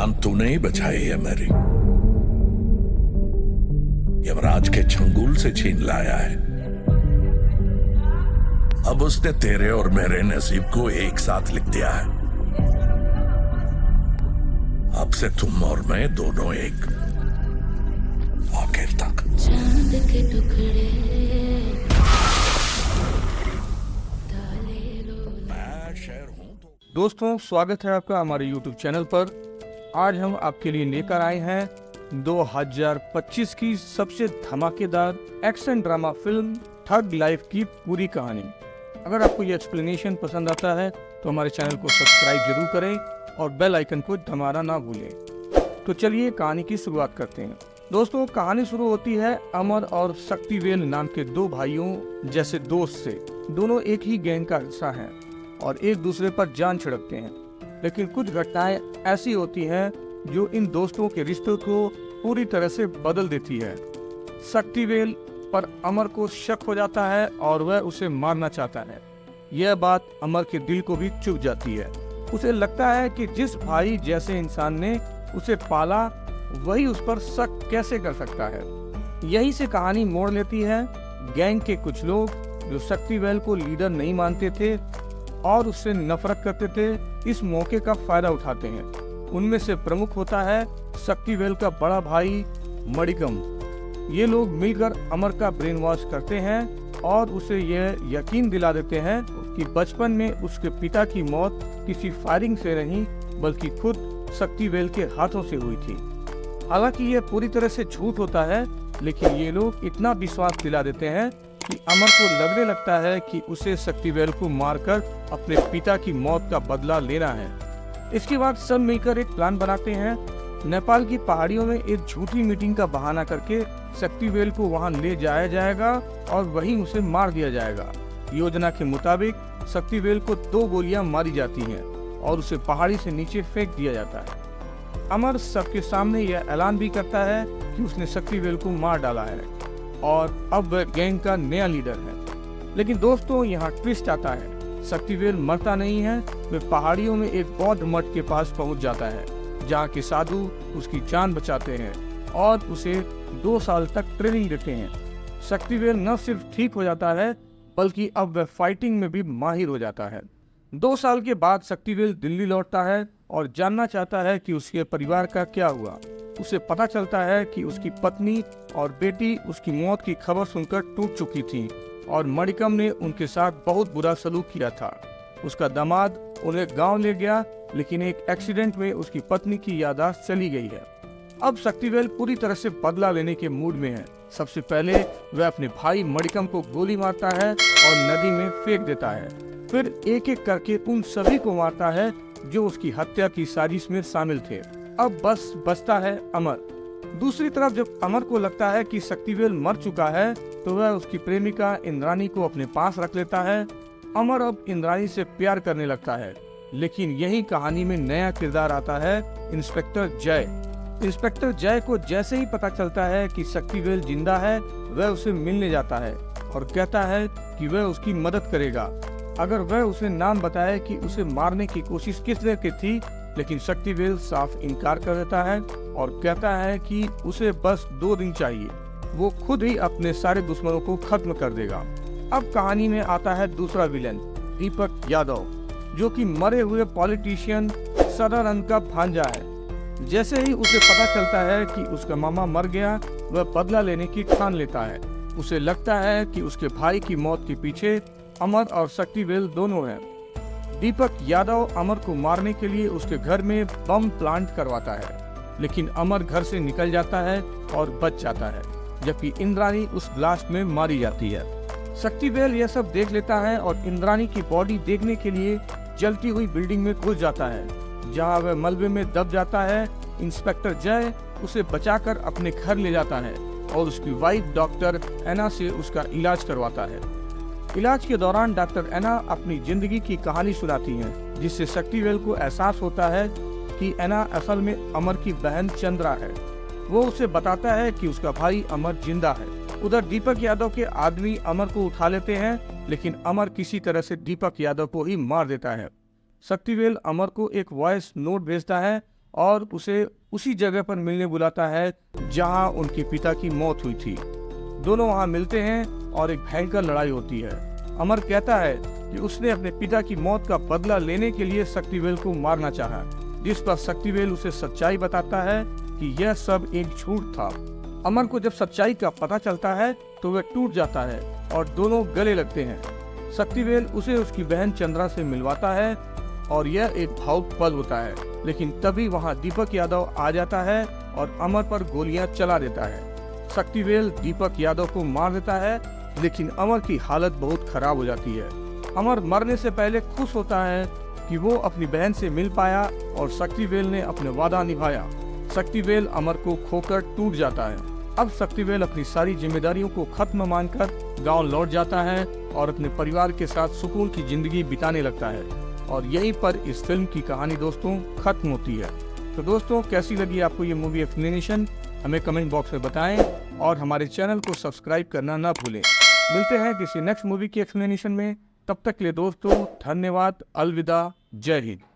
जान तूने ही बचाई है मेरी। यमराज के चंगुल से छीन लाया है। अब उसने तेरे और मेरे नसीब को एक साथ लिख दिया है। अब से तुम और मैं दोनों एक, आखिर तक। चांद के टुकड़े मैं शेर हूं तो दोस्तों, स्वागत है आपका हमारे YouTube चैनल पर। आज हम आपके लिए लेकर आए हैं 2025 की सबसे धमाकेदार action drama film thug life की पूरी कहानी। अगर आपको ये एक्सप्लेनेशन पसंद आता है तो हमारे चैनल को सब्सक्राइब जरूर करें और बेल आइकन को दबाना ना भूलें। तो चलिए कहानी की शुरुआत करते हैं। दोस्तों, कहानी शुरू होती है अमर और शक्तिवेल नाम के दो भाइयों जैसे दोस्त से। दोनों एक ही गैंग का हिस्सा हैं और एक दूसरे पर जान छिड़कते हैं। लेकिन कुछ घटनाएं ऐसी होती हैं जो इन दोस्तों के रिश्तों को पूरी तरह से बदल देती है। शक्तिवेल पर अमर को शक हो जाता है और वह उसे मारना चाहता है। यह बात अमर के दिल को भी चुभ जाती है। उसे लगता है कि जिस भाई जैसे इंसान ने उसे पाला वही उस पर शक कैसे कर सकता है। यही से कहानी मोड़ लेती है। गैंग के कुछ लोग जो शक्तिवेल को लीडर नहीं मानते थे और उससे नफरत करते थे, इस मौके का फायदा उठाते हैं। उनमें से प्रमुख होता है शक्तिवेल का बड़ा भाई मणिकम। ये लोग मिलकर अमर का ब्रेन वॉश करते हैं और उसे यह यकीन दिला देते हैं कि बचपन में उसके पिता की मौत किसी फायरिंग से नहीं बल्कि खुद शक्तिवेल के हाथों से हुई थी। हालांकि यह पूरी तरह से झूठ होता है, लेकिन ये लोग इतना विश्वास दिला देते हैं कि अमर को लगने लगता है कि उसे शक्तिवेल को मारकर अपने पिता की मौत का बदला लेना है। इसके बाद सब मिलकर एक प्लान बनाते हैं। नेपाल की पहाड़ियों में एक झूठी मीटिंग का बहाना करके शक्तिवेल को वहां ले जाया जाएगा और वहीं उसे मार दिया जाएगा। योजना के मुताबिक शक्तिवेल को 2 गोलियां मारी जाती हैं और उसे पहाड़ी से नीचे फेंक दिया जाता है। अमर सबके सामने यह ऐलान भी करता है कि उसने शक्तिवेल को मार डाला है और अब वह गैंग का नया लीडर है। लेकिन दोस्तों, यहाँ ट्विस्ट आता है। शक्तिवेल मरता नहीं है। वह पहाड़ियों में एक बौद्ध मठ के पास पहुंच जाता है, जहाँ के साधु उसकी जान बचाते हैं और उसे 2 साल तक ट्रेनिंग देते हैं। शक्तिवेल न सिर्फ ठीक हो जाता है बल्कि अब वह फाइटिंग में भी माहिर हो जाता है। 2 साल के बाद शक्तिवेल दिल्ली लौटता है और जानना चाहता है कि उसके परिवार का क्या हुआ। उसे पता चलता है कि उसकी पत्नी और बेटी उसकी मौत की खबर सुनकर टूट चुकी थी और मणिकम ने उनके साथ बहुत बुरा सलूक किया था। उसका दामाद उन्हें गांव ले गया, लेकिन एक एक्सीडेंट में उसकी पत्नी की याददाश्त चली गई है। अब शक्तिवेल पूरी तरह से बदला लेने के मूड में है। सबसे पहले वह अपने भाई मणिकम को गोली मारता है और नदी में फेंक देता है। फिर एक एक करके उन सभी को मारता है जो उसकी हत्या की साजिश में शामिल थे। अब बस बचता है अमर। दूसरी तरफ जब अमर को लगता है कि शक्तिवेल मर चुका है तो वह उसकी प्रेमिका इंद्राणी को अपने पास रख लेता है। अमर अब इंद्राणी से प्यार करने लगता है। लेकिन यही कहानी में नया किरदार आता है, इंस्पेक्टर जय। इंस्पेक्टर जय को जैसे ही पता चलता है कि शक्तिवेल जिंदा है, वह उसे मिलने जाता है और कहता है कि वह उसकी मदद करेगा अगर वह उसे नाम बताए कि उसे मारने की कोशिश किसने की थी। लेकिन शक्तिवेल साफ इनकार कर देता है और कहता है कि उसे बस 2 दिन चाहिए, वो खुद ही अपने सारे दुश्मनों को खत्म कर देगा। अब कहानी में आता है दूसरा विलेन, दीपक यादव, जो कि मरे हुए पॉलिटिशियन सदानंद का भांजा है। जैसे ही उसे पता चलता है कि उसका मामा मर गया, वह बदला लेने की ठान लेता है। उसे लगता है कि उसके भाई की मौत के पीछे अमर और शक्तिवेल दोनों हैं। दीपक यादव अमर को मारने के लिए उसके घर में बम प्लांट करवाता है, लेकिन अमर घर से निकल जाता है और बच जाता है, जबकि इंद्राणी उस ब्लास्ट में मारी जाती है। शक्तिवेल यह सब देख लेता है और इंद्राणी की बॉडी देखने के लिए जलती हुई बिल्डिंग में घुस जाता है, जहां वह मलबे में दब जाता है। इंस्पेक्टर जय उसे बचाकर अपने घर ले जाता है और उसकी वाइफ डॉक्टर एना से उसका इलाज करवाता है। इलाज के दौरान डॉक्टर एना अपनी जिंदगी की कहानी सुनाती हैं, जिससे शक्तिवेल को एहसास होता है कि एना असल में अमर की बहन चंद्रा है। वो उसे बताता है कि उसका भाई अमर जिंदा है। उधर दीपक यादव के आदमी अमर को उठा लेते हैं, लेकिन अमर किसी तरह से दीपक यादव को ही मार देता है। शक्तिवेल अमर को एक वॉइस नोट भेजता है और उसे उसी जगह पर मिलने बुलाता है जहां उनके पिता की मौत हुई थी। दोनों वहां मिलते हैं और एक भयंकर लड़ाई होती है। अमर कहता है कि उसने अपने पिता की मौत का बदला लेने के लिए शक्तिवेल को मारना चाहा, जिस पर शक्तिवेल उसे सच्चाई बताता है कि यह सब एक झूठ था। अमर को जब सच्चाई का पता चलता है तो वह टूट जाता है और दोनों गले लगते हैं। शक्तिवेल उसे उसकी बहन चंद्रा से मिलवाता है और यह एक भावुक पल होता है, लेकिन तभी वहां दीपक यादव आ जाता है और अमर पर गोलियां चला देता है। शक्तिवेल दीपक यादव को मार देता है, लेकिन अमर की हालत बहुत खराब हो जाती है। अमर मरने से पहले खुश होता है कि वो अपनी बहन से मिल पाया और शक्तिवेल ने अपने वादा निभाया। शक्तिवेल अमर को खोकर टूट जाता है। अब शक्तिवेल अपनी सारी जिम्मेदारियों को खत्म मानकर गांव लौट जाता है और अपने परिवार के साथ सुकून की जिंदगी बिताने लगता है। और यहीं पर इस फिल्म की कहानी दोस्तों खत्म होती है। तो दोस्तों, कैसी लगी आपको ये मूवी एक्सप्लेनेशन, हमें कमेंट बॉक्स में बताएं और हमारे चैनल को सब्सक्राइब करना ना भूलें। मिलते हैं किसी नेक्स्ट मूवी की एक्सप्लेनेशन में। तब तक के लिए दोस्तों धन्यवाद, अलविदा, जय हिंद।